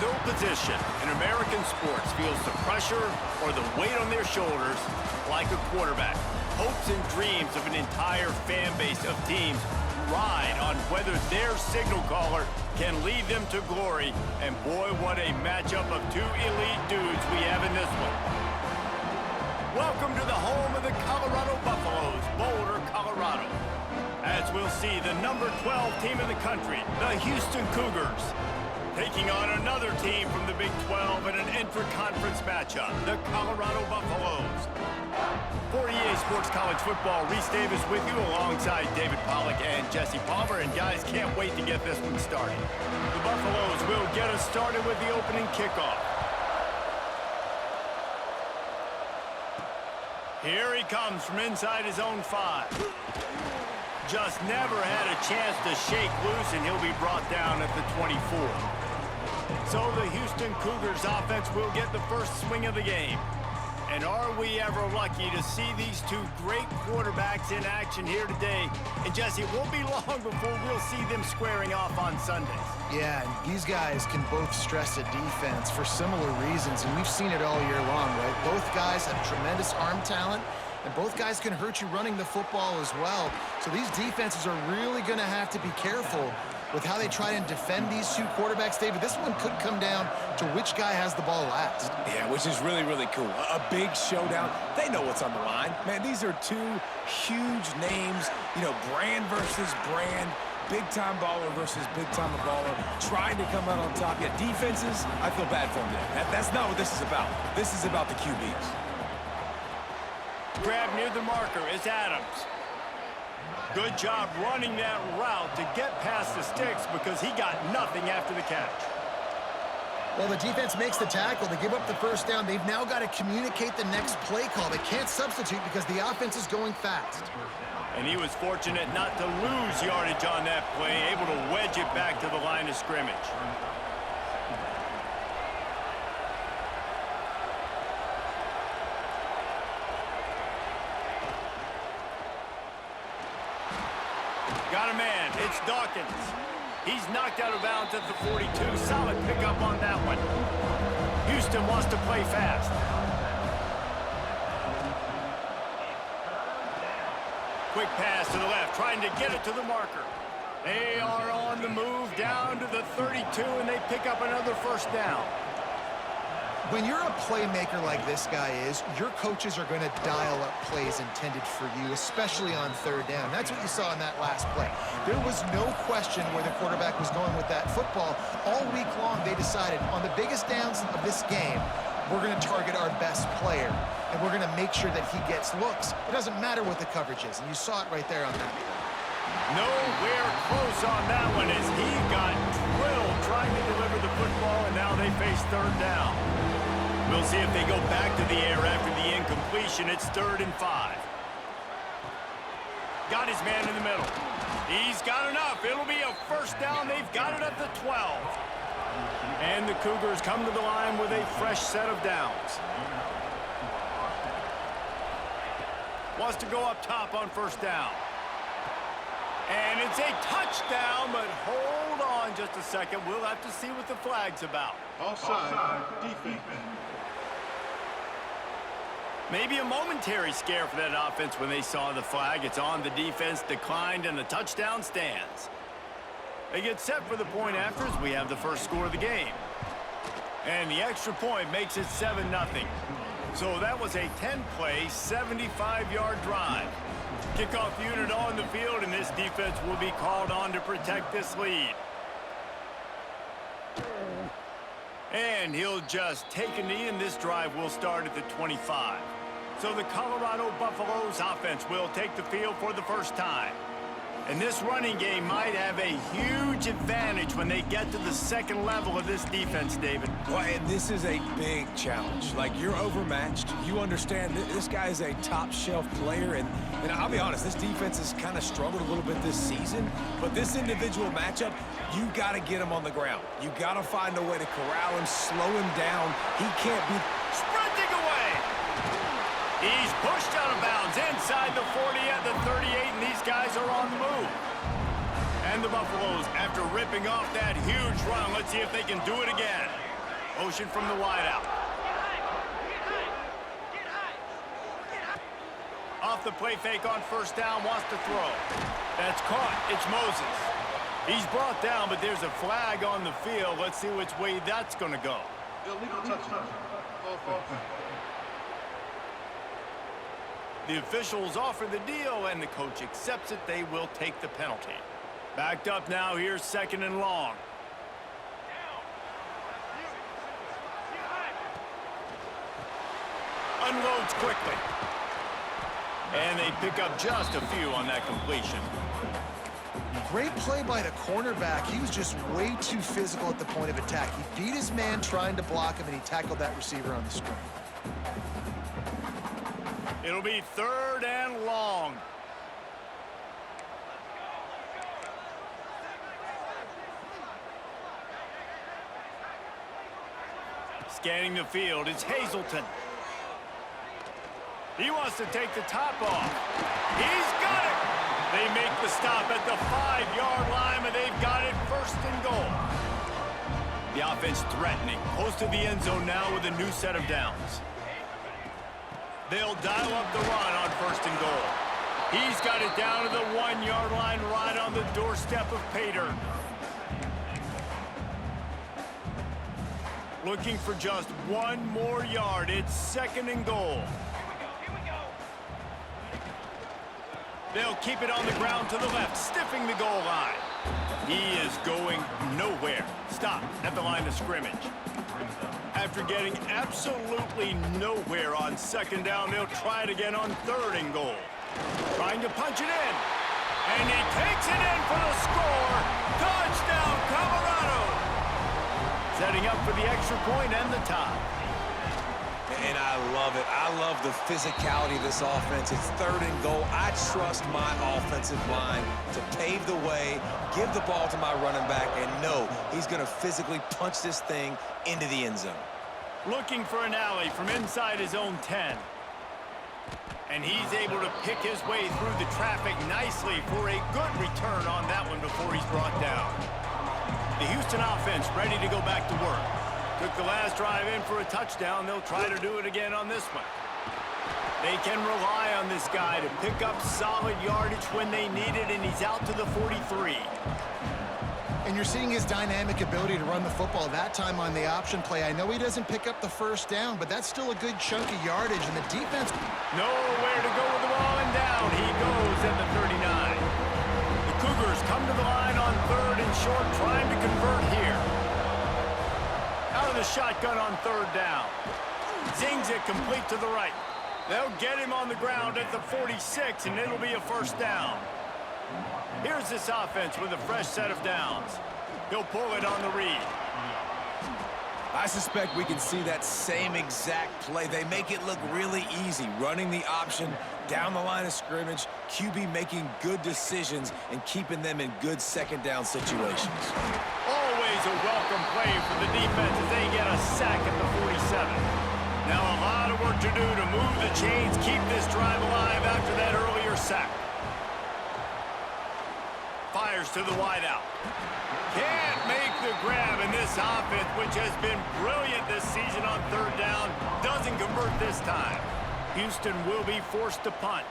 No position in American sports feels the pressure or the weight on their shoulders like a quarterback. Hopes and dreams of an entire fan base of teams ride on whether their signal caller can lead them to glory. And boy, what a matchup of two elite dudes we have in this one. Welcome to the home of the Colorado Buffaloes, Boulder, Colorado. As we'll see the number 12 team in the country, the Houston Cougars, taking on another team from the Big 12 in an intra-conference matchup, the Colorado Buffaloes. For EA Sports College Football, Reese Davis with you alongside David Pollack and Jesse Palmer. And guys, can't wait to get this one started. The Buffaloes will get us started with the opening kickoff. Here he comes from inside his own 5. Just never had a chance to shake loose, and he'll be brought down at the 24. So the Houston Cougars offense will get the first swing of the game. And are we ever lucky to see these two great quarterbacks in action here today? And Jesse, it won't be long before we'll see them squaring off on Sundays. Yeah, and these guys can both stress a defense for similar reasons, and we've seen it all year long, right? Both guys have tremendous arm talent, and both guys can hurt you running the football as well. So these defenses are really going to have to be careful with how they try and defend these two quarterbacks. David, this one could come down to which guy has the ball last. Yeah, which is really, really cool. A big showdown. They know what's on the line. Man, these are two huge names, you know, brand versus brand, big-time baller versus big-time baller, trying to come out on top. Yeah, defenses, I feel bad for them there. That's not what this is about. This is about the QBs. Grab near the marker is Adams. Good job running that route to get past the sticks because he got nothing after the catch. Well, the defense makes the tackle. They give up the first down. They've now got to communicate the next play call. They can't substitute because the offense is going fast. And he was fortunate not to lose yardage on that play, able to wedge it back to the line of scrimmage. Got a man, it's Dawkins. He's knocked out of bounds at the 42. Solid pickup on that one. Houston wants to play fast. Quick pass to the left, trying to get it to the marker. They are on the move down to the 32, and they pick up another first down. When you're a playmaker like this guy is, your coaches are going to dial up plays intended for you, especially on third down. That's what you saw in that last play. There was no question where the quarterback was going with that football. All week long, they decided on the biggest downs of this game, we're going to target our best player, and we're going to make sure that he gets looks. It doesn't matter what the coverage is, and you saw it right there on that play. Nowhere close on that one as he got drilled trying to deliver the football, and now they face third down. We'll see if they go back to the air after the incompletion. It's 3rd and 5. Got his man in the middle. He's got enough. It'll be a first down. They've got it at the 12. And the Cougars come to the line with a fresh set of downs. Wants to go up top on first down. And it's a touchdown, but hold on just a second. We'll have to see what the flag's about. Offside, defense. Maybe a momentary scare for that offense when they saw the flag. It's on, the defense declined, and the touchdown stands. They get set for the point after as we have the first score of the game. And the extra point makes it 7-0. So that was a 10-play, 75-yard drive. Kickoff unit on the field, and this defense will be called on to protect this lead. And he'll just take a knee, and this drive will start at the 25. So the Colorado Buffaloes offense will take the field for the first time. And this running game might have a huge advantage when they get to the second level of this defense, David. Well, and this is a big challenge. Like, you're overmatched. You understand this guy is a top-shelf player. And I'll be honest, this defense has kind of struggled a little bit this season. But this individual matchup, you got to get him on the ground. You got to find a way to corral him, slow him down. He can't be sprinting away. He's pushed out of bounds inside the 40 at the 38, and these guys are on the move. And the Buffaloes, after ripping off that huge run, let's see if they can do it again. Motion from the wideout. Off the play fake on first down, wants to throw. That's caught. It's Moses. He's brought down, but there's a flag on the field. Let's see which way that's going to go. Illegal touchdown. The officials offer the deal, and the coach accepts it. They will take the penalty. Backed up now. Here's 2nd and long. Unloads quickly. And they pick up just a few on that completion. Great play by the cornerback. He was just way too physical at the point of attack. He beat his man trying to block him, and he tackled that receiver on the screen. It'll be 3rd and long. Scanning the field, it's Hazelton. He wants to take the top off. He's got it! They make the stop at the 5-yard line, and they've got it 1st and goal. The offense threatening, close to the end zone now with a new set of downs. They'll dial up the run on 1st and goal. He's got it down to the 1-yard line right on the doorstep of Pater. Looking for just 1 more yard. It's 2nd and goal. They'll keep it on the ground to the left, stiffing the goal line. He is going nowhere. Stop at the line of scrimmage. After getting absolutely nowhere on 2nd down, they'll try it again on 3rd and goal. Trying to punch it in. And he takes it in for the score. Touchdown, Colorado. Setting up for the extra point and the tie. And I love it. I love the physicality of this offense. It's 3rd and goal. I trust my offensive line to pave the way, give the ball to my running back, and know he's going to physically punch this thing into the end zone. Looking for an alley from inside his own 10. And he's able to pick his way through the traffic nicely for a good return on that one before he's brought down. The Houston offense ready to go back to work. Took the last drive in for a touchdown. They'll try to do it again on this one. They can rely on this guy to pick up solid yardage when they need it, and he's out to the 43. And you're seeing his dynamic ability to run the football. That time on the option play, I know he doesn't pick up the 1st down, but that's still a good chunk of yardage, and the defense... Nowhere to go with the ball, and down he goes at the 39. The Cougars come to the line on 3rd and short, trying to convert here. Out of the shotgun on 3rd down. Zings it complete to the right. They'll get him on the ground at the 46, and it'll be a 1st down. Here's this offense with a fresh set of downs. He'll pull it on the read. I suspect we can see that same exact play. They make it look really easy, running the option down the line of scrimmage, QB making good decisions and keeping them in good 2nd down situations. Always a welcome play for the defense as they get a sack at the 47. Now a lot of work to do to move the chains, keep this drive alive after that earlier sack. Fires to the wideout. Can't make the grab, and this offense, which has been brilliant this season on 3rd down, doesn't convert this time. Houston will be forced to punt.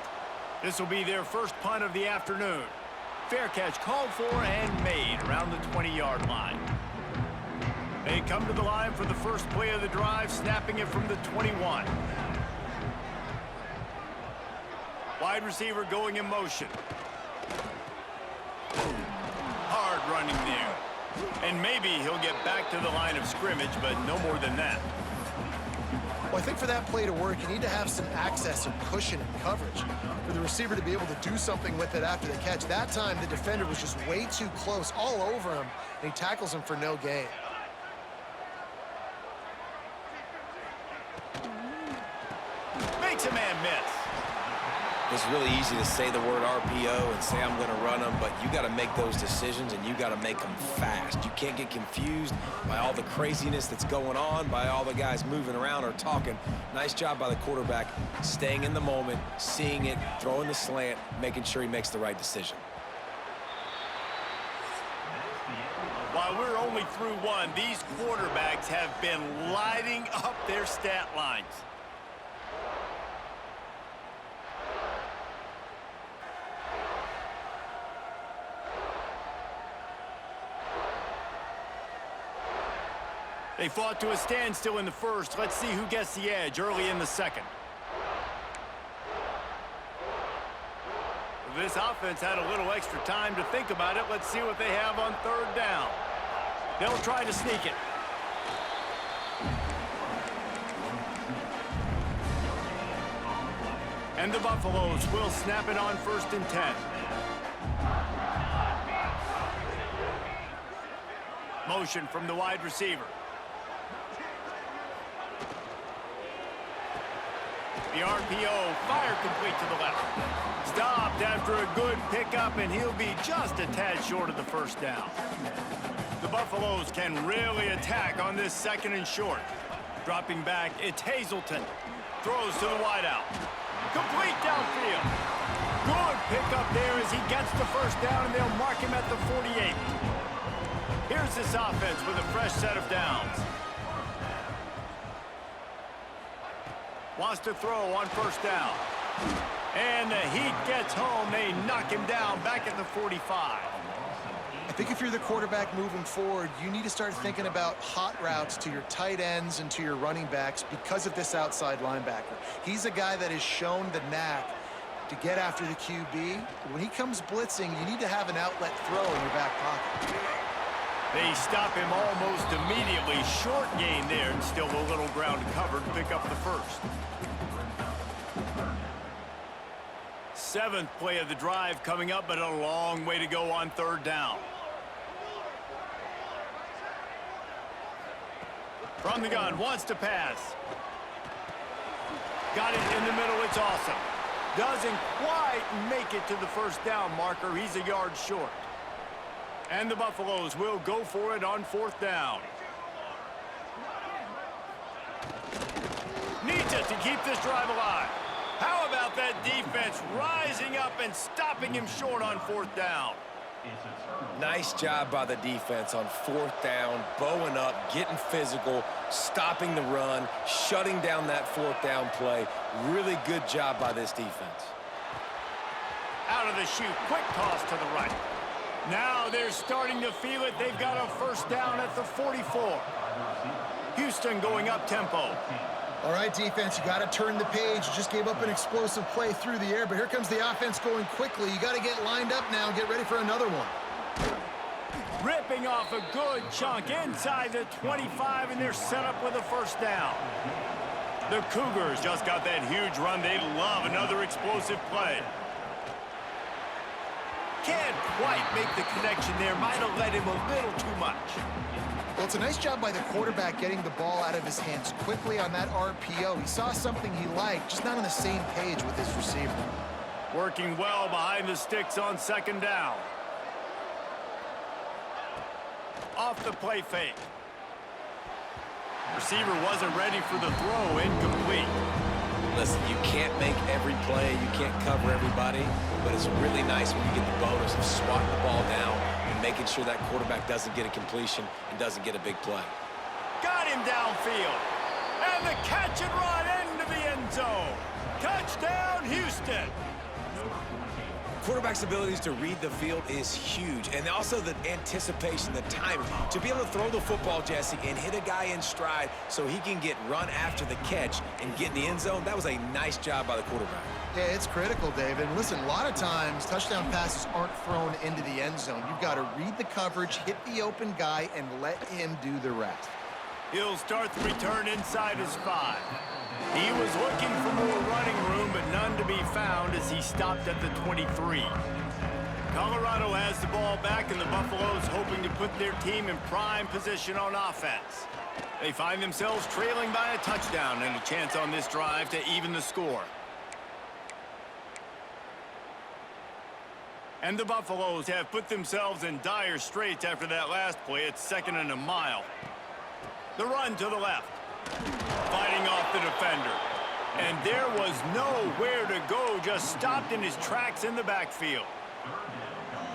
This will be their first punt of the afternoon. Fair catch called for and made around the 20-yard line. They come to the line for the first play of the drive, snapping it from the 21. Wide receiver going in motion. Hard running there. And maybe he'll get back to the line of scrimmage, but no more than that. Well, I think for that play to work, you need to have some access and cushion and coverage for the receiver to be able to do something with it after the catch. That time, the defender was just way too close, all over him, and he tackles him for no gain. Makes a man miss. It's really easy to say the word RPO and say I'm going to run them, but you got to make those decisions and you got to make them fast. You can't get confused by all the craziness that's going on, by all the guys moving around or talking. Nice job by the quarterback, staying in the moment, seeing it, throwing the slant, making sure he makes the right decision. while we're only through one, these quarterbacks have been lighting up their stat lines. They fought to a standstill in the first. Let's see who gets the edge early in the second. This offense had a little extra time to think about it. Let's see what they have on third down. They'll try to sneak it. And the Buffaloes will snap it on 1st and 10. Motion from the wide receiver. The RPO, fire complete to the left. Stopped after a good pickup, and he'll be just a tad short of the first down. The Buffaloes can really attack on this 2nd and short. Dropping back, it's Hazelton. Throws to the wideout. Complete downfield. Good pickup there as he gets the first down, and they'll mark him at the 48. Here's this offense with a fresh set of downs. Wants to throw on 1st down. And the heat gets home. They knock him down back at the 45. I think if you're the quarterback moving forward, you need to start thinking about hot routes to your tight ends and to your running backs because of this outside linebacker. He's a guy that has shown the knack to get after the QB. When he comes blitzing, you need to have an outlet throw in your back pocket. They stop him almost immediately. Short gain there, and still a little ground covered to pick up the first. 7th play of the drive coming up, but a long way to go on 3rd down. From the gun, wants to pass. Got it in the middle, it's awesome. Doesn't quite make it to the first down marker. He's a yard short. And the Buffaloes will go for it on 4th down. Needs it to keep this drive alive. How about that defense rising up and stopping him short on 4th down? Nice job by the defense on 4th down, bowing up, getting physical, stopping the run, shutting down that 4th down play. Really good job by this defense. Out of the chute, quick toss to the right. Now they're starting to feel it. They've got a 1st down at the 44. Houston going up tempo. All right, defense, you got to turn the page. You just gave up an explosive play through the air, but here comes the offense going quickly. You got to get lined up now and get ready for another one. Ripping off a good chunk inside the 25, and they're set up with a 1st down. The Cougars just got that huge run. They love another explosive play. Can't quite make the connection there. Might have led him a little too much. Well, it's a nice job by the quarterback getting the ball out of his hands quickly on that RPO. He saw something he liked, just not on the same page with his receiver. Working well behind the sticks on 2nd down. Off the play fake. Receiver wasn't ready for the throw. Incomplete. Listen, you can't make every play, you can't cover everybody, but it's really nice when you get the bonus of swatting the ball down and making sure that quarterback doesn't get a completion and doesn't get a big play. Got him downfield. And the catch and run into the end zone. Touchdown, Houston. Quarterback's abilities to read the field is huge, and also the anticipation, the timing. To be able to throw the football, Jesse, and hit a guy in stride so he can get run after the catch and get in the end zone, that was a nice job by the quarterback. Yeah, it's critical, David. And listen, a lot of times touchdown passes aren't thrown into the end zone. You've got to read the coverage, hit the open guy, and let him do the rest. He'll start the return inside his 5. He was looking for more running room, but none to be found as he stopped at the 23. Colorado has the ball back, and the Buffaloes hoping to put their team in prime position on offense. They find themselves trailing by a touchdown and a chance on this drive to even the score. And the Buffaloes have put themselves in dire straits after that last play. It's 2nd and a mile. The run to the left. Fighting off the defender. And there was nowhere to go, just stopped in his tracks in the backfield.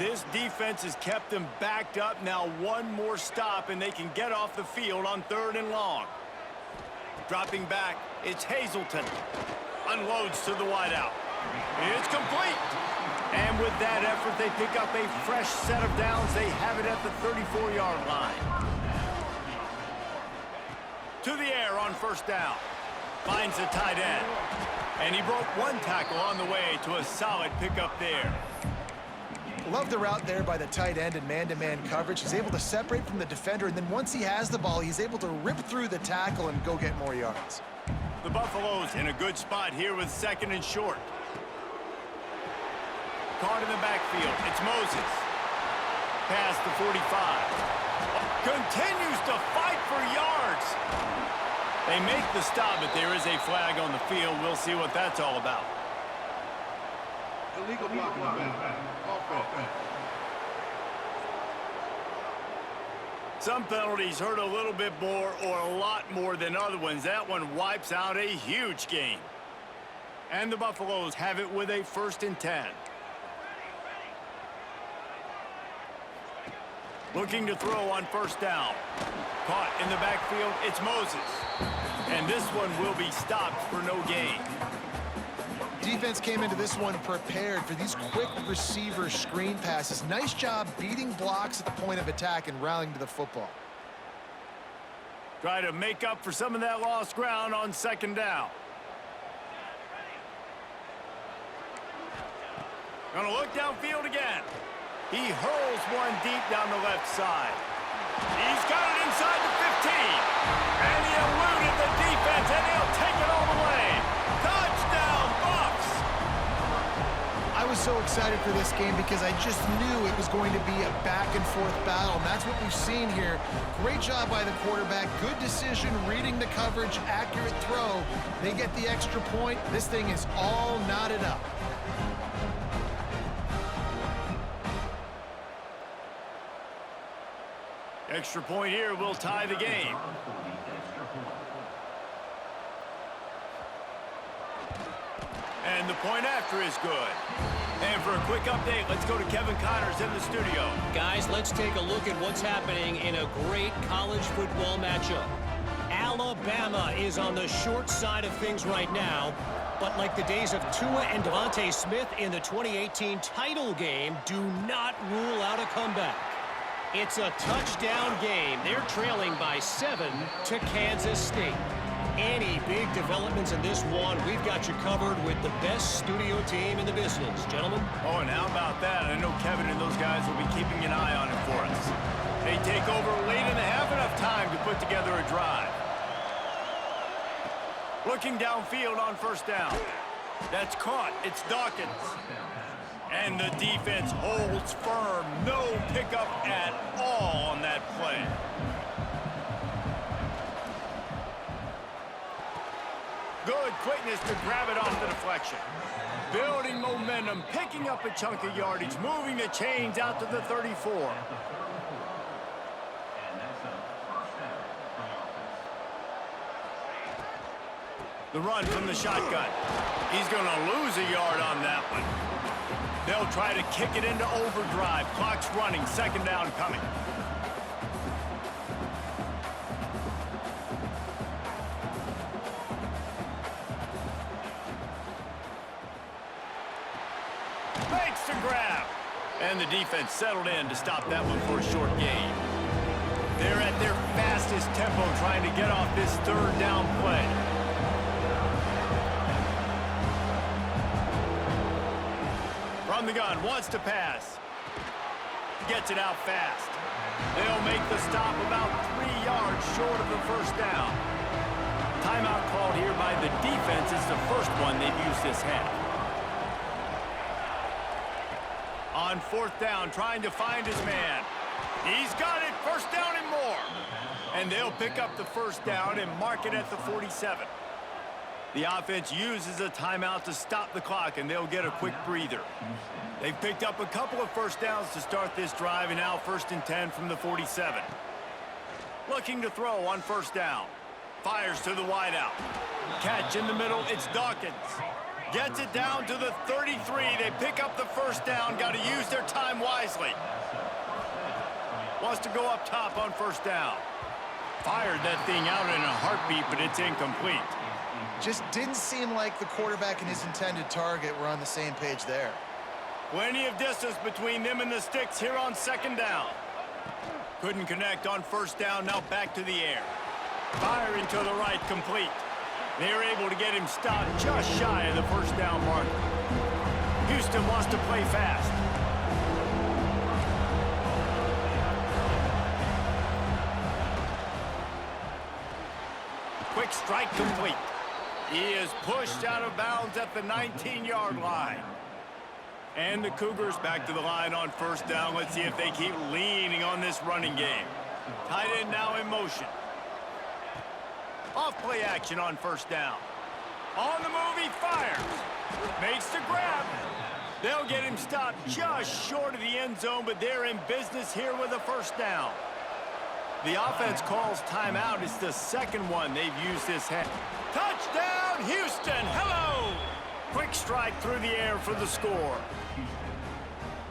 This defense has kept them backed up. Now one more stop, and they can get off the field on 3rd and long. Dropping back, it's Hazelton. Unloads to the wideout. It's complete. And with that effort, they pick up a fresh set of downs. They have it at the 34-yard line. To the air on 1st down. Finds the tight end. And he broke one tackle on the way to a solid pickup there. Love the route there by the tight end in man-to-man coverage. He's able to separate from the defender, and then once he has the ball, he's able to rip through the tackle and go get more yards. The Buffaloes in a good spot here with 2nd and short. Caught in the backfield. It's Moses. Past the 45. Continues to fight for yards. They make the stop, but there is a flag on the field. We'll see what that's all about. Illegal blocking the back. Offense. Some penalties hurt a little bit more or a lot more than other ones. That one wipes out a huge game. And the Buffaloes have it with a 1st and 10. Looking to throw on 1st down. Caught in the backfield, it's Moses. And this one will be stopped for no gain. Defense came into this one prepared for these quick receiver screen passes. Nice job beating blocks at the point of attack and rallying to the football. Try to make up for some of that lost ground on 2nd down. Gonna look downfield again. He hurls one deep down the left side. He's got it inside the 15. And he eluded the defense, and he'll take it all the way. Touchdown, Buffs! I was so excited for this game because I just knew it was going to be a back-and-forth battle, and that's what we've seen here. Great job by the quarterback. Good decision, reading the coverage, accurate throw. They get the extra point. This thing is all knotted up. Extra point here will tie the game. And the point after is good. And for a quick update, let's go to Kevin Connors in the studio. Guys, let's take a look at what's happening in a great college football matchup. Alabama is on the short side of things right now, but like the days of Tua and Devontae Smith in the 2018 title game, do not rule out a comeback. It's a touchdown game. They're trailing by 7 to Kansas State. Any big developments in this one, we've got you covered with the best studio team in the business. Gentlemen? Oh, and how about that? I know Kevin and those guys will be keeping an eye on it for us. They take over late and they have enough time to put together a drive. Looking downfield on 1st down. That's caught. It's Dawkins. And the defense holds firm. No pickup at all on that play. Good quickness to grab it off the deflection. Building momentum, picking up a chunk of yardage, moving the chains out to the 34. The run from the shotgun. He's going to lose a yard on that one. They'll try to kick it into overdrive. Clock's running. 2nd down coming. Makes the grab. And the defense settled in to stop that one for a short gain. They're at their fastest tempo trying to get off this 3rd down play. From the gun, wants to pass. Gets it out fast. They'll make the stop about 3 yards short of the 1st down. Timeout called here by the defense. It's the first one they've used this half. On 4th down, trying to find his man. He's got it, 1st down and more. And they'll pick up the 1st down and mark it at the 47. The offense uses a timeout to stop the clock, and they'll get a quick breather. They've picked up a couple of 1st downs to start this drive, and now 1st and 10 from the 47. Looking to throw on 1st down. Fires to the wideout. Catch in the middle, it's Dawkins. Gets it down to the 33. They pick up the first down. Got to use their time wisely. Wants to go up top on first down. Fired that thing out in a heartbeat, but it's incomplete. Just didn't seem like the quarterback and his intended target were on the same page there. Plenty of distance between them and the sticks here on second down. Couldn't connect on first down. Now back to the air. Firing to the right, complete. They're able to get him stopped just shy of the first down mark. Houston wants to play fast. Quick strike complete. He is pushed out of bounds at the 19-yard line. And the Cougars back to the line on first down. Let's see if they keep leaning on this running game. Tight end now in motion. Off play action on first down. On the move, he fires. Makes the grab. They'll get him stopped just short of the end zone, but they're in business here with a first down. The offense calls timeout. It's the second one they've used this half. Touchdown, Houston! Hello! Quick strike through the air for the score.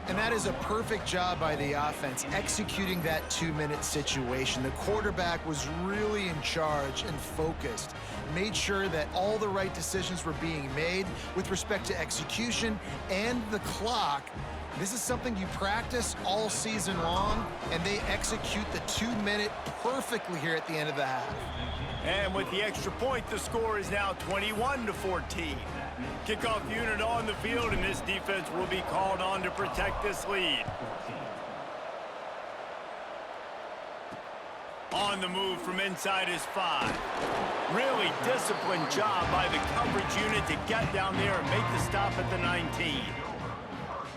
And that is a perfect job by the offense, executing that 2-minute situation. The quarterback was really in charge and focused. Made sure that all the right decisions were being made with respect to execution and the clock. This is something you practice all season long, and they execute the 2-minute perfectly here at the end of the half. And with the extra point, the score is now 21-14. Kickoff unit on the field, and this defense will be called on to protect this lead. On the move from inside his 5. Really disciplined job by the coverage unit to get down there and make the stop at the 19.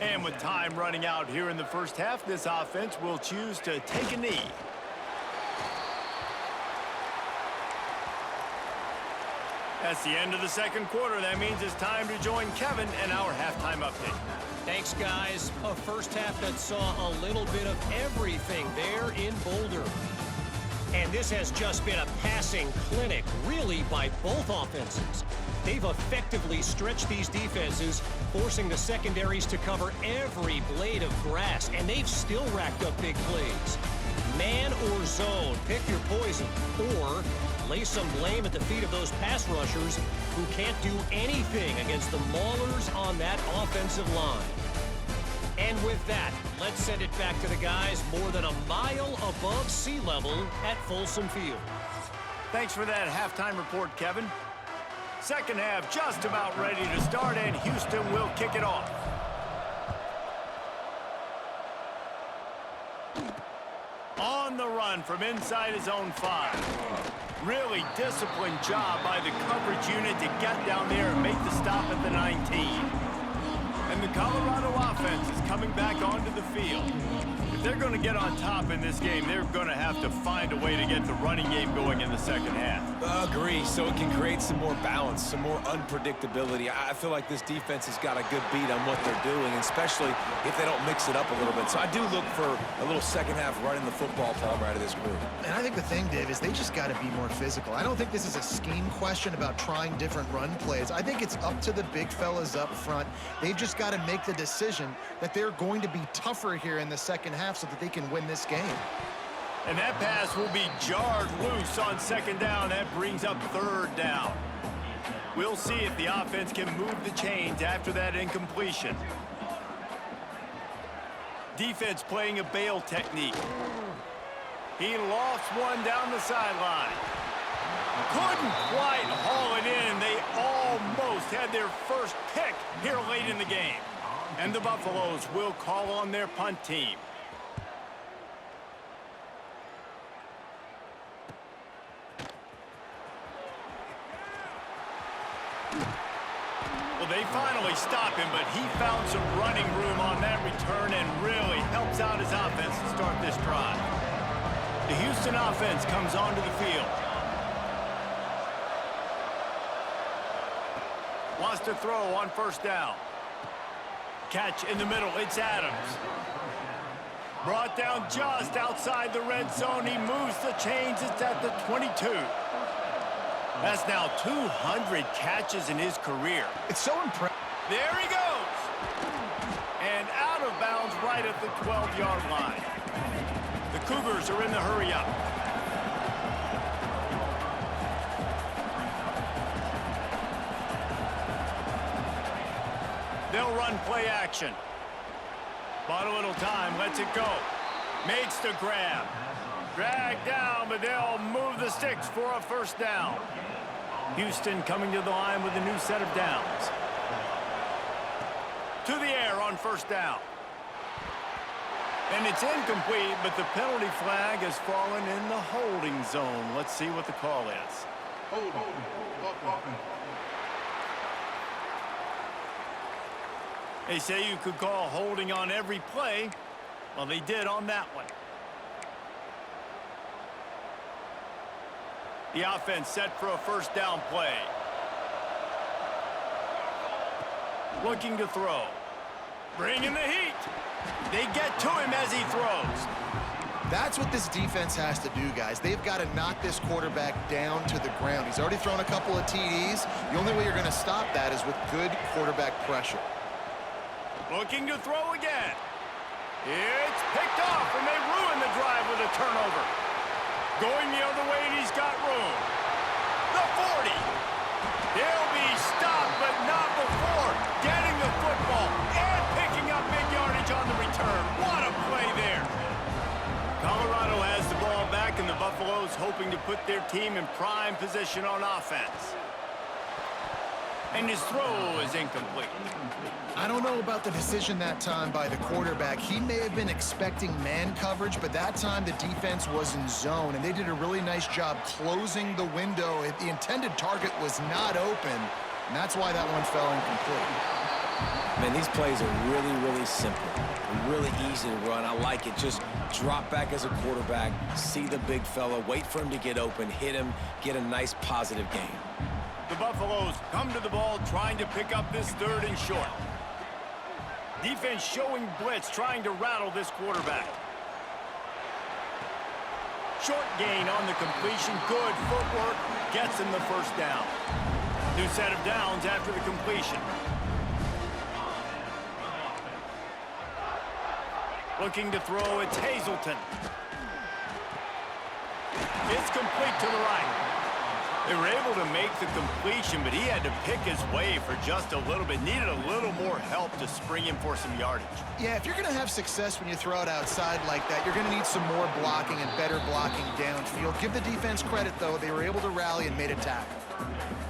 And with time running out here in the first half, this offense will choose to take a knee. That's the end of the second quarter. That means it's time to join Kevin and our halftime update. Thanks, guys. A first half that saw a little bit of everything there in Boulder. And this has just been a passing clinic, really, by both offenses. They've effectively stretched these defenses, forcing the secondaries to cover every blade of grass, and they've still racked up big plays. Man or zone, pick your poison, or lay some blame at the feet of those pass rushers who can't do anything against the maulers on that offensive line. And with that, let's send it back to the guys more than a mile above sea level at Folsom Field. Thanks for that halftime report, Kevin. Second half just about ready to start, and Houston will kick it off. On the run from inside his own 5. Really disciplined job by the coverage unit to get down there and make the stop at the 19. And the Colorado offense is coming back onto the field. If they're going to get on top in this game, they're going to have to find a way to get the running game going in the second half. Agree, so it can create some more balance, some more unpredictability. I feel like this defense has got a good beat on what they're doing, especially if they don't mix it up a little bit. So I do look for a little second half running the football palm out of this group. And I think the thing, Dave, is they just got to be more physical. I don't think this is a scheme question about trying different run plays. I think it's up to the big fellas up front. They've just got to make the decision that they're going to be tougher here in the second half so that they can win this game. And that pass will be jarred loose on second down. That brings up third down. We'll see if the offense can move the chains after that incompletion. Defense playing a bail technique. He lofts one down the sideline. Couldn't quite haul it in. They almost had their first pick here late in the game. And the Buffaloes will call on their punt team. Well, they finally stop him, but he found some running room on that return and really helps out his offense to start this drive. The Houston offense comes onto the field. Wants to throw on first down. Catch in the middle, it's Adams. Brought down just outside the red zone. He moves the chains, it's at the 22. That's now 200 catches in his career. It's so impressive. There he goes. And out of bounds right at the 12-yard line. The Cougars are in the hurry-up. They'll run play action. Bought a little time, lets it go. Makes the grab. Drag down, but they'll move the sticks for a first down. Houston coming to the line with a new set of downs. To the air on first down. And it's incomplete, but the penalty flag has fallen in the holding zone. Let's see what the call is. They say you could call holding on every play. Well, they did on that one. The offense set for a first down play. Looking to throw. Bringing the heat. They get to him as he throws. That's what this defense has to do, guys. They've got to knock this quarterback down to the ground. He's already thrown a couple of TDs. The only way you're going to stop that is with good quarterback pressure. Looking to throw again. It's picked off, and they ruin the drive with a turnover. Going the other way, and he's got room. The 40. He'll be stopped, but not before getting the football and picking up big yardage on the return. What a play there. Colorado has the ball back, and the Buffaloes hoping to put their team in prime position on offense. And his throw is incomplete. I don't know about the decision that time by the quarterback. He may have been expecting man coverage, but that time the defense was in zone, and they did a really nice job closing the window. The intended target was not open, and that's why that one fell incomplete. Man, these plays are really, really simple. Really easy to run. I like it. Just drop back as a quarterback, see the big fella, wait for him to get open, hit him, get a nice positive game. The Buffaloes come to the ball trying to pick up this third and short. Defense showing blitz, trying to rattle this quarterback. Short gain on the completion. Good footwork. Gets him the first down. New set of downs after the completion. Looking to throw, it's Hazelton. It's complete to the right. They were able to make the completion, but he had to pick his way for just a little bit. Needed a little more help to spring him for some yardage. Yeah, if you're going to have success when you throw it outside like that, you're going to need some more blocking and better blocking downfield. Give the defense credit, though. They were able to rally and made a tackle.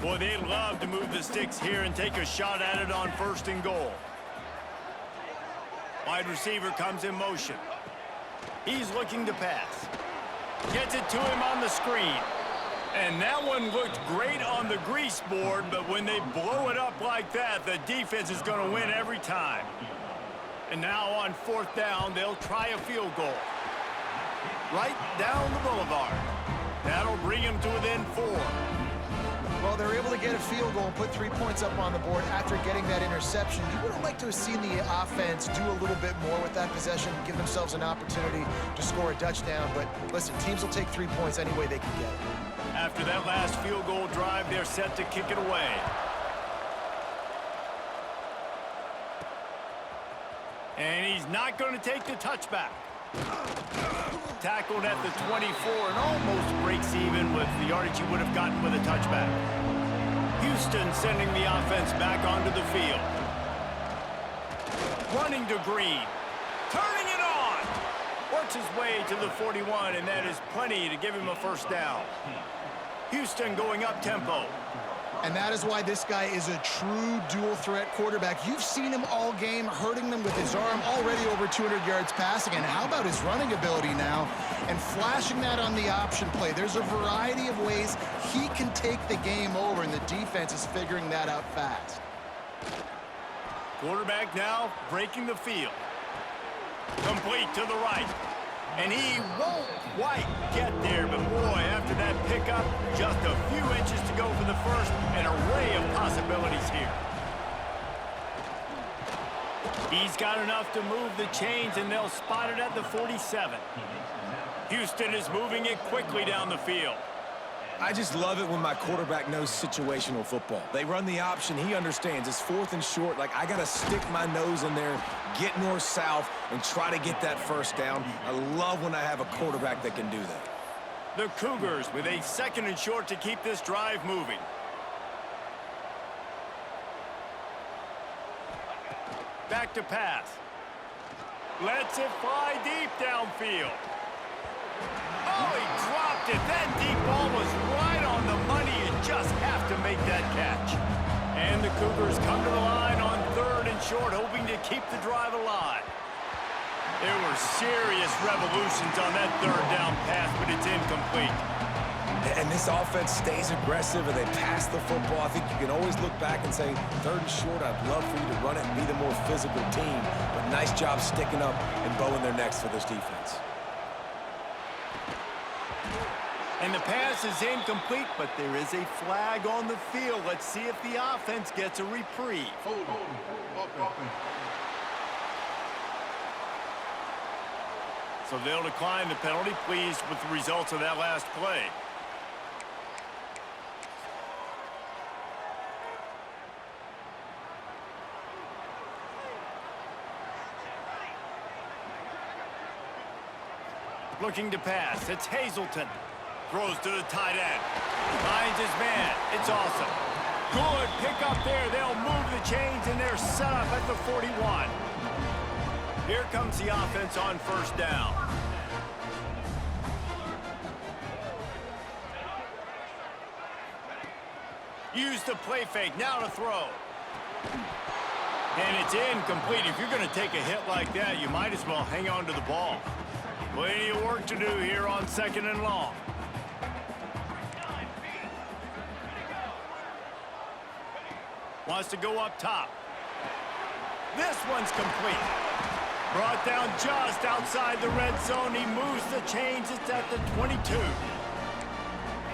Boy, they'd love to move the sticks here and take a shot at it on first and goal. Wide receiver comes in motion. He's looking to pass. Gets it to him on the screen. And that one looked great on the grease board, but when they blow it up like that, the defense is going to win every time. And now on fourth down, they'll try a field goal. Right down the boulevard. That'll bring them to within 4. Well, they're able to get a field goal and put 3 points up on the board after getting that interception. You would have liked to have seen the offense do a little bit more with that possession, give themselves an opportunity to score a touchdown. But listen, teams will take 3 points any way they can get it. After that last field goal drive, they're set to kick it away. And he's not going to take the touchback. Tackled at the 24 and almost breaks even with the yardage he would have gotten with a touchback. Houston sending the offense back onto the field. Running to Green. Turning it on. Works his way to the 41, and that is plenty to give him a first down. Houston going up tempo. And that is why this guy is a true dual-threat quarterback. You've seen him all game, hurting them with his arm, already over 200 yards passing. And how about his running ability now? And flashing that on the option play. There's a variety of ways he can take the game over, and the defense is figuring that out fast. Quarterback now breaking the field. Complete to the right. And he won't quite get there, but boy, after that pickup, just a few inches to go for the first, an array of possibilities here. He's got enough to move the chains, and they'll spot it at the 47. Houston is moving it quickly down the field. I just love it when my quarterback knows situational football. They run the option. He understands. It's 4th and short. Like, I got to stick my nose in there, get north-south, and try to get that first down. I love when I have a quarterback that can do that. The Cougars with a 2nd and short to keep this drive moving. Back to pass. Lets it fly deep downfield. Oh, he dropped it. That deep ball was right on the money. You just have to make that catch. And the Cougars come to the line on 3rd and short, hoping to keep the drive alive. There were serious revolutions on that 3rd down pass, but it's incomplete. And this offense stays aggressive, and they pass the football. I think you can always look back and say, 3rd and short, I'd love for you to run it and be the more physical team. But nice job sticking up and bowing their necks for this defense. And the pass is incomplete, but there is a flag on the field. Let's see if the offense gets a reprieve. So they'll decline the penalty, pleased with the results of that last play. Looking to pass. It's Hazelton. Throws to the tight end. Finds his man. It's awesome. Good pick up there. They'll move the chains, and they're set up at the 41. Here comes the offense on 1st down. Use the play fake. Now to throw. And it's incomplete. If you're going to take a hit like that, you might as well hang on to the ball. Plenty of work to do here on 2nd and long. Wants to go up top. This one's complete. Brought down just outside the red zone. He moves the chains. It's at the 22.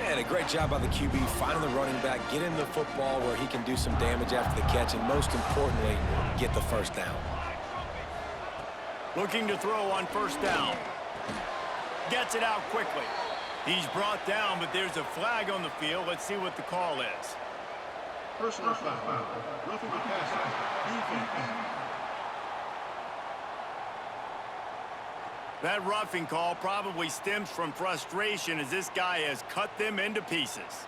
And a great job by the QB finding the running back, get him the football where he can do some damage after the catch, and most importantly, get the 1st down. Looking to throw on 1st down. Gets it out quickly. He's brought down, but there's a flag on the field. Let's see what the call is. Personal foul. Roughing the passer. Defense. That roughing call probably stems from frustration as this guy has cut them into pieces.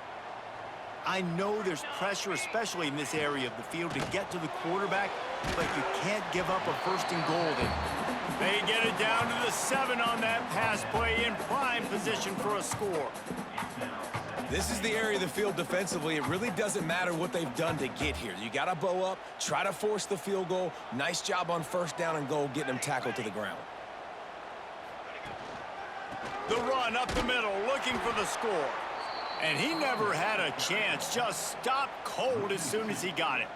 I know there's pressure, especially in this area of the field, to get to the quarterback, but you can't give up a 1st and goal there. They get it down to the 7 on that pass play, in prime position for a score. This is the area of the field defensively. It really doesn't matter what they've done to get here. You got to bow up, try to force the field goal. Nice job on 1st down and goal, getting them tackled to the ground. The run up the middle, looking for the score. And he never had a chance, just stopped cold as soon as he got it.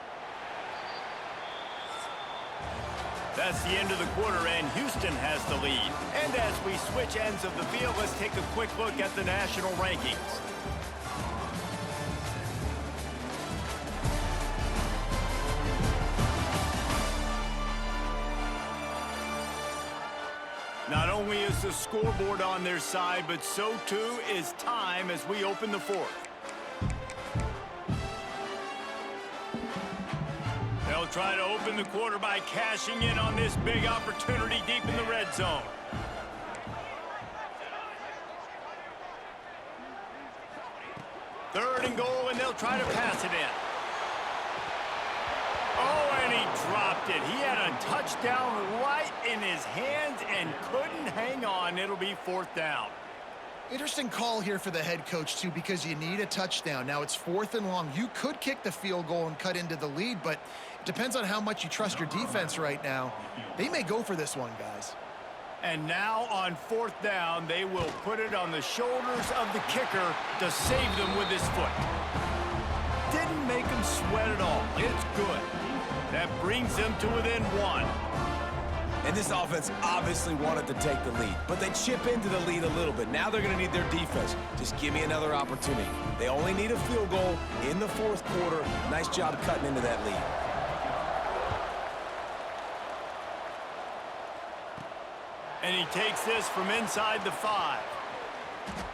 That's the end of the quarter, and Houston has the lead. And as we switch ends of the field, let's take a quick look at the national rankings. Not only is the scoreboard on their side, but so too is time as we open the 4th. They'll try to open the quarter by cashing in on this big opportunity deep in the red zone. Third and goal, and they'll try to pass it in. Oh, and he dropped it. He had a touchdown right in his hands and couldn't hang on. It'll be 4th down. Interesting call here for the head coach, too, because you need a touchdown. Now, it's 4th and long. You could kick the field goal and cut into the lead, but it depends on how much you trust your defense right now. They may go for this one, guys. And now on 4th down, they will put it on the shoulders of the kicker to save them with his foot. Didn't make him sweat at all. It's good. That brings them to within 1. And this offense obviously wanted to take the lead, but they chip into the lead a little bit. Now they're going to need their defense. Just give me another opportunity. They only need a field goal in the 4th quarter. Nice job cutting into that lead. And he takes this from inside the 5.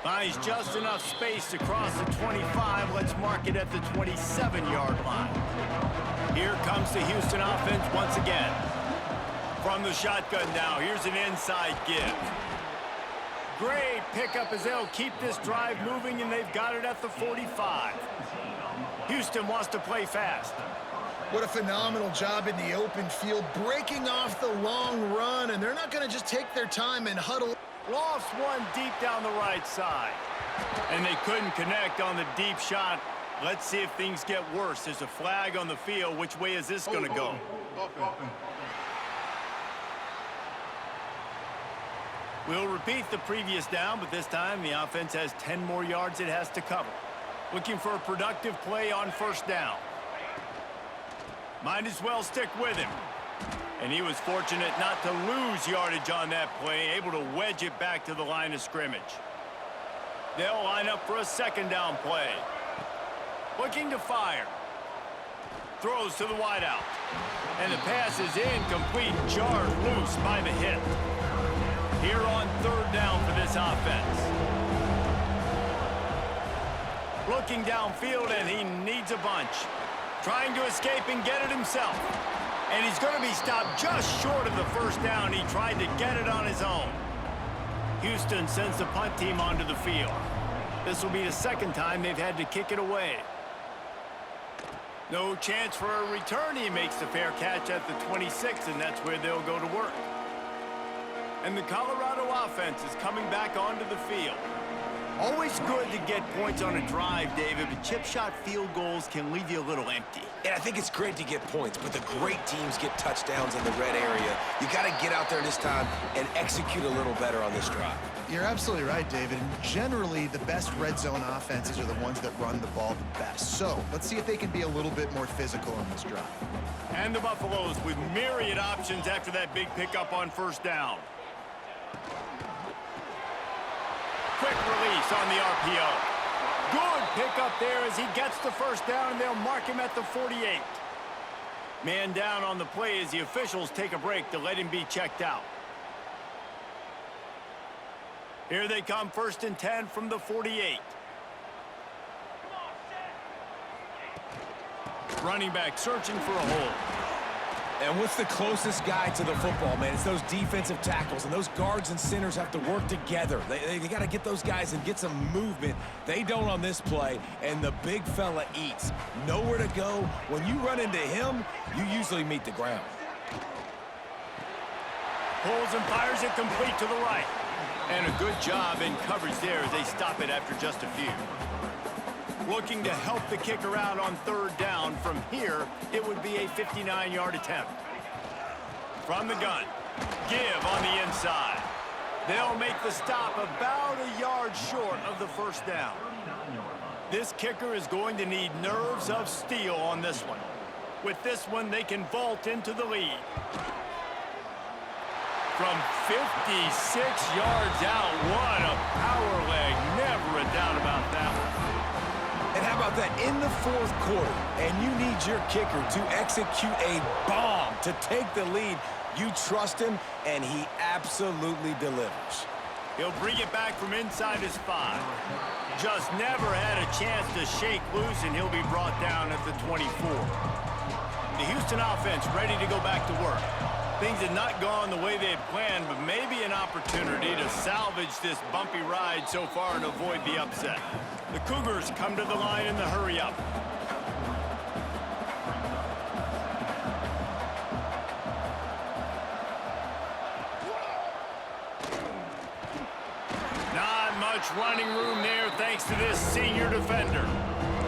Finds just enough space to cross the 25. Let's mark it at the 27-yard line. Here comes the Houston offense once again. From the shotgun now, here's an inside give. Great pickup as they'll keep this drive moving, and they've got it at the 45. Houston wants to play fast. What a phenomenal job in the open field, breaking off the long run, and they're not going to just take their time and huddle. Lost one deep down the right side. And they couldn't connect on the deep shot. Let's see if things get worse. There's a flag on the field. Which way is this going to go? We'll repeat the previous down, but this time the offense has 10 more yards it has to cover. Looking for a productive play on first down. Might as well stick with him. And he was fortunate not to lose yardage on that play, able to wedge it back to the line of scrimmage. They'll line up for a second down play. Looking to fire. Throws to the wideout. And the pass is incomplete, jarred loose by the hit. Here on third down for this offense. Looking downfield, and he needs a bunch. Trying to escape and get it himself. And he's going to be stopped just short of the first down. He tried to get it on his own. Houston sends the punt team onto the field. This will be the second time they've had to kick it away. No chance for a return. He makes the fair catch at the 26, and that's where they'll go to work. And the Colorado offense is coming back onto the field. Always good to get points on a drive, David, but chip shot field goals can leave you a little empty. And I think it's great to get points, but the great teams get touchdowns in the red area. You got to get out there this time and execute a little better on this drive. You're absolutely right, David. And generally, the best red zone offenses are the ones that run the ball the best. So let's see if they can be a little bit more physical on this drive. And the Buffaloes with myriad options after that big pickup on first down. Quick release on the RPO. Good pickup there as he gets the first down, and they'll mark him at the 48. Man down on the play as the officials take a break to let him be checked out. Here they come, 1st and 10 from the 48. Running back searching for a hole. And what's the closest guy to the football, man? It's those defensive tackles, and those guards and centers have to work together. They got to get those guys and get some movement. They don't on this play, and the big fella eats. Nowhere to go. When you run into him, you usually meet the ground. Pulls and fires it complete to the right. And a good job in coverage there as they stop it after just a few. Looking to help the kicker out on third down. From here, it would be a 59-yard attempt. From the gun, give on the inside. They'll make the stop about a yard short of the first down. This kicker is going to need nerves of steel on this one. With this one, they can vault into the lead. From 56 yards out, what a power leg. Never a doubt about that one. And how about that in the fourth quarter, and you need your kicker to execute a bomb to take the lead. You trust him, and he absolutely delivers. He'll bring it back from inside his 5. Just never had a chance to shake loose, and he'll be brought down at the 24. The Houston offense ready to go back to work. Things had not gone the way they had planned, but maybe an opportunity to salvage this bumpy ride so far and avoid the upset. The Cougars come to the line in the hurry-up. Not much running room there thanks to this senior defender.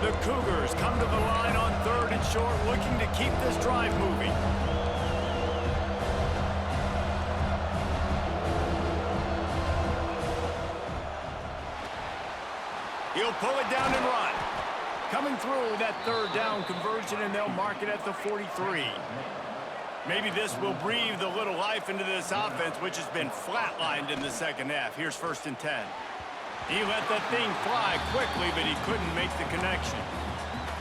The Cougars come to the line on 3rd and short, looking to keep this drive moving. He'll pull it down and run. Coming through that 3rd down conversion, and they'll mark it at the 43. Maybe this will breathe a little life into this offense, which has been flatlined in the second half. Here's 1st and 10. He let that thing fly quickly, but he couldn't make the connection.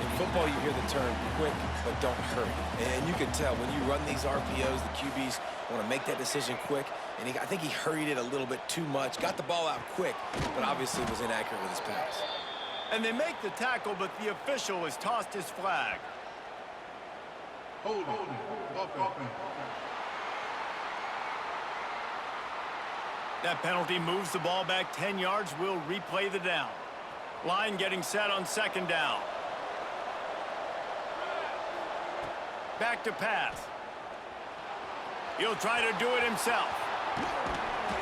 In football, you hear the term quick, but don't hurry. And you can tell when you run these RPOs, the QBs want to make that decision quick. and I think he hurried it a little bit too much, got the ball out quick, but obviously was inaccurate with his pass. And they make the tackle, but the official has tossed his flag. Holding. Offense. That penalty moves the ball back 10 yards. We'll replay the down. Line getting set on second down. Back to pass. He'll try to do it himself.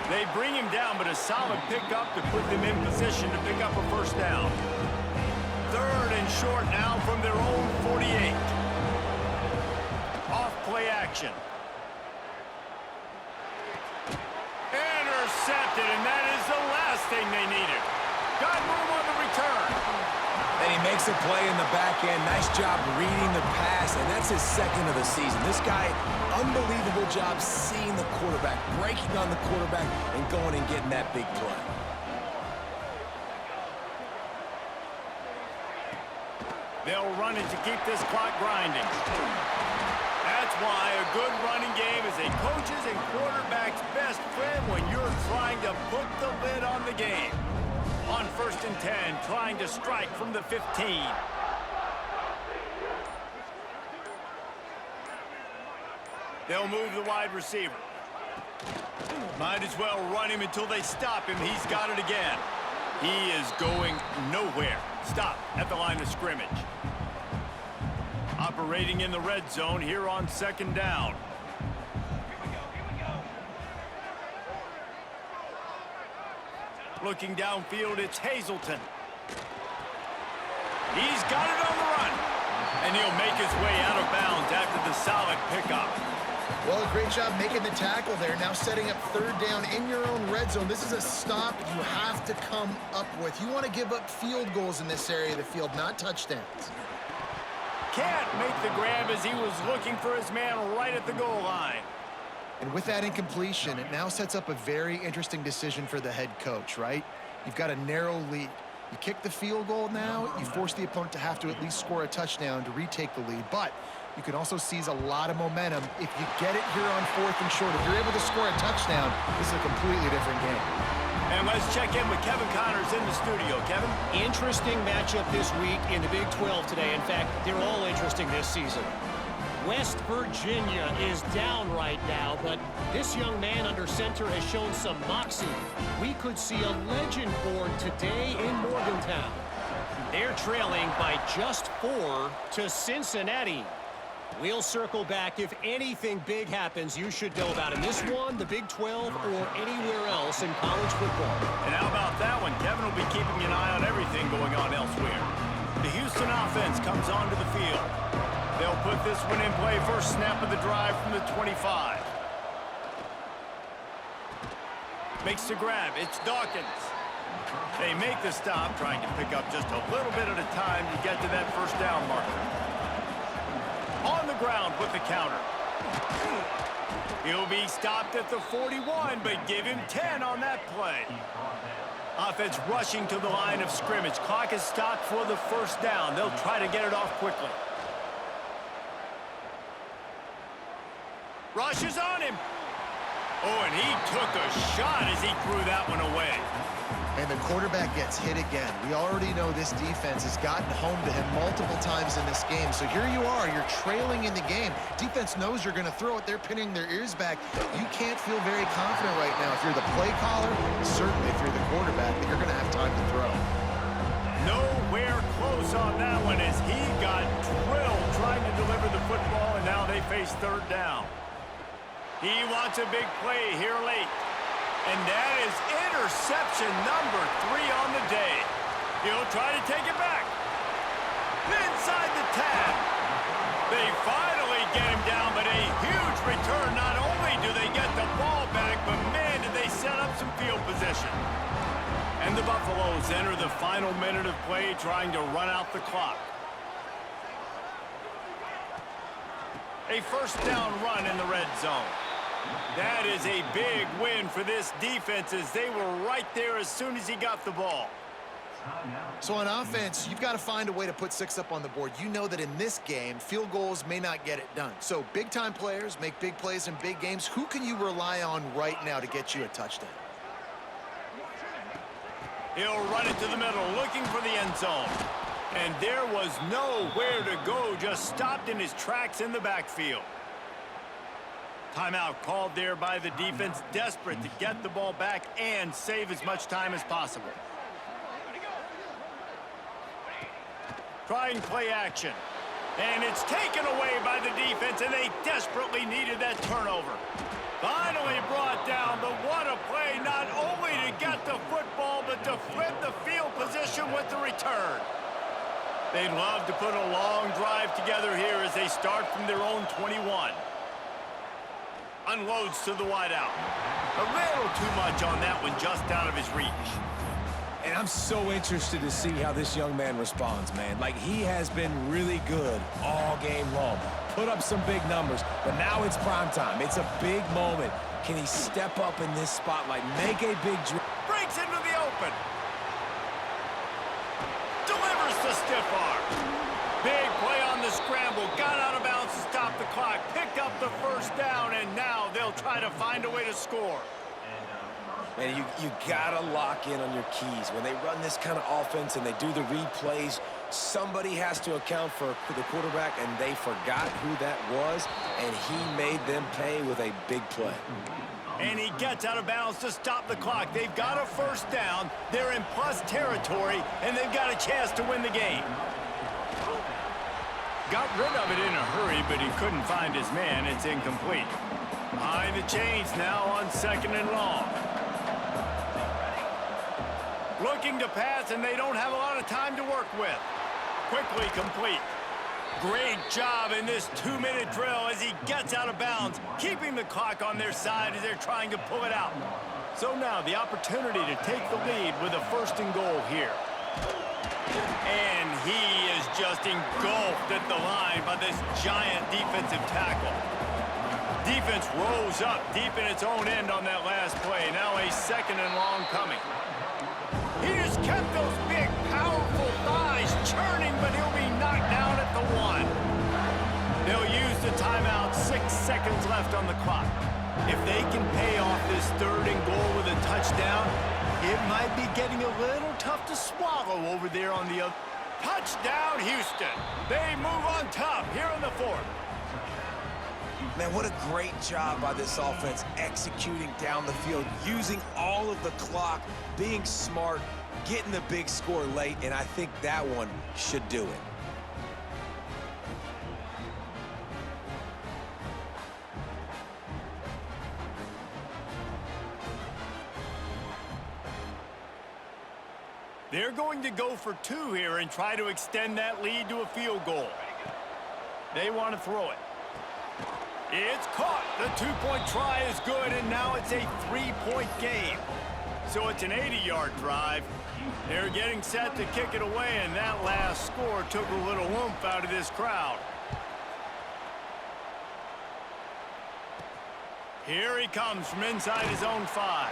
They bring him down, but a solid pickup to put them in position to pick up a first down. Third and short now from their own 48. Off play action. Intercepted, and that is the last thing they needed. Got room on the return. And he makes a play in the back end. Nice job reading the pass, and that's his second of the season. This guy, unbelievable job seeing the quarterback, breaking on the quarterback, and going and getting that big play. They'll run it to keep this clock grinding. That's why a good running game is a coach's and quarterback's best friend when you're trying to put the lid on the game. On 1st and 10, trying to strike from the 15. They'll move the wide receiver. Might as well run him until they stop him. He's got it again. He is going nowhere. Stop at the line of scrimmage. Operating in the red zone here on second down. Looking downfield, it's Hazelton. He's got it on the run. And he'll make his way out of bounds after the solid pickup. Well, great job making the tackle there. Now setting up third down in your own red zone. This is a stop you have to come up with. You want to give up field goals in this area of the field, not touchdowns. Can't make the grab as he was looking for his man right at the goal line. And with that incompletion, it now sets up a very interesting decision for the head coach, right? You've got a narrow lead. You kick the field goal now, you force the opponent to have to at least score a touchdown to retake the lead. But you can also seize a lot of momentum if you get it here on 4th and short. If you're able to score a touchdown, this is a completely different game. And let's check in with Kevin Connors in the studio. Kevin? Interesting matchup this week in the Big 12 today. In fact, they're all interesting this season. West Virginia is down right now, but this young man under center has shown some moxie. We could see a legend born today in Morgantown. They're trailing by just 4 to Cincinnati. We'll circle back. If anything big happens, you should know about it. In this one, the Big 12, or anywhere else in college football. And how about that one? Kevin will be keeping an eye on everything going on elsewhere. The Houston offense comes onto the field. They'll put this one in play. First snap of the drive from the 25. Makes the grab. It's Dawkins. They make the stop, trying to pick up just a little bit at a time to get to that first down marker. On the ground with the counter. He'll be stopped at the 41, but give him 10 on that play. Offense rushing to the line of scrimmage. Clock is stopped for the first down. They'll try to get it off quickly. Rush is on him. Oh, and he took a shot as he threw that one away. And the quarterback gets hit again. We already know this defense has gotten home to him multiple times in this game. So here you are, you're trailing in the game. Defense knows you're going to throw it. They're pinning their ears back. You can't feel very confident right now if you're the play caller, certainly if you're the quarterback, that you're going to have time to throw. Nowhere close on that one as he got drilled trying to deliver the football, and now they face third down. He wants a big play here late. And that is interception number 3 on the day. He'll try to take it back. Inside the 10. They finally get him down, but a huge return. Not only do they get the ball back, but man, did they set up some field position. And the Buffaloes enter the final minute of play, trying to run out the clock. A first down run in the red zone. That is a big win for this defense as they were right there as soon as he got the ball. So on offense, you've got to find a way to put 6 up on the board. You know that in this game, field goals may not get it done. So big-time players make big plays in big games. Who can you rely on right now to get you a touchdown? He'll run it to the middle, looking for the end zone. And there was nowhere to go, just stopped in his tracks in the backfield. Timeout called there by the defense, desperate to get the ball back and save as much time as possible. Trying play action. And it's taken away by the defense, and they desperately needed that turnover. Finally brought down, but what a play, not only to get the football, but to flip the field position with the return. They'd love to put a long drive together here as they start from their own 21. Unloads to the wideout. A little too much on that one, just out of his reach. And I'm so interested to see how this young man responds, man. Like, he has been really good all game long. Put up some big numbers, but now it's prime time. It's a big moment. Can he step up in this spotlight, make a big drive? Breaks into the open. Delivers the stiff arm. Big play on the scramble. Got out of bounds to stop the clock. Picked up the first down, and now they'll try to find a way to score. Man, you gotta lock in on your keys. When they run this kind of offense and they do the replays, somebody has to account for the quarterback, and they forgot who that was, and he made them pay with a big play. And he gets out of bounds to stop the clock. They've got a first down. They're in plus territory, and they've got a chance to win the game. Got rid of it in a hurry, but he couldn't find his man. It's incomplete. Behind the chains now on 2nd and long. Looking to pass, and they don't have a lot of time to work with. Quickly complete. Great job in this 2-minute drill as he gets out of bounds, keeping the clock on their side as they're trying to pull it out. So now the opportunity to take the lead with a 1st and goal here. And he is just engulfed at the line by this giant defensive tackle. Defense rose up deep in its own end on that last play. Now a 2nd and long coming. He just kept those big, powerful thighs churning, but he'll be knocked down at the 1. They'll use the timeout, 6 seconds left on the clock. If they can pay off this 3rd and goal with a touchdown, it might be getting a little tough to swallow over there on the other. Touchdown, Houston. They move on top here in the 4th. Man, what a great job by this offense executing down the field, using all of the clock, being smart, getting the big score late, and I think that one should do it. They're going to go for 2 here and try to extend that lead to a field goal. They want to throw it. It's caught. The 2-point try is good, and now it's a 3-point game. So it's an 80-yard drive. They're getting set to kick it away, and that last score took a little oomph out of this crowd. Here he comes from inside his own 5.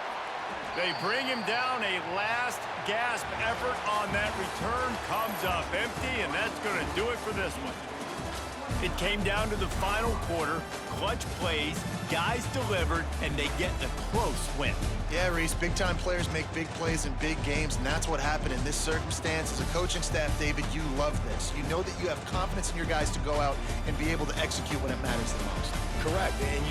They bring him down. A last gasp effort on that return comes up empty, and that's going to do it for this one. It came down to the final quarter. Clutch plays, guys delivered, and they get a close win. Yeah, Reese, big-time players make big plays in big games, and that's what happened in this circumstance. As a coaching staff, David, you love this. You know that you have confidence in your guys to go out and be able to execute when it matters the most. Correct. And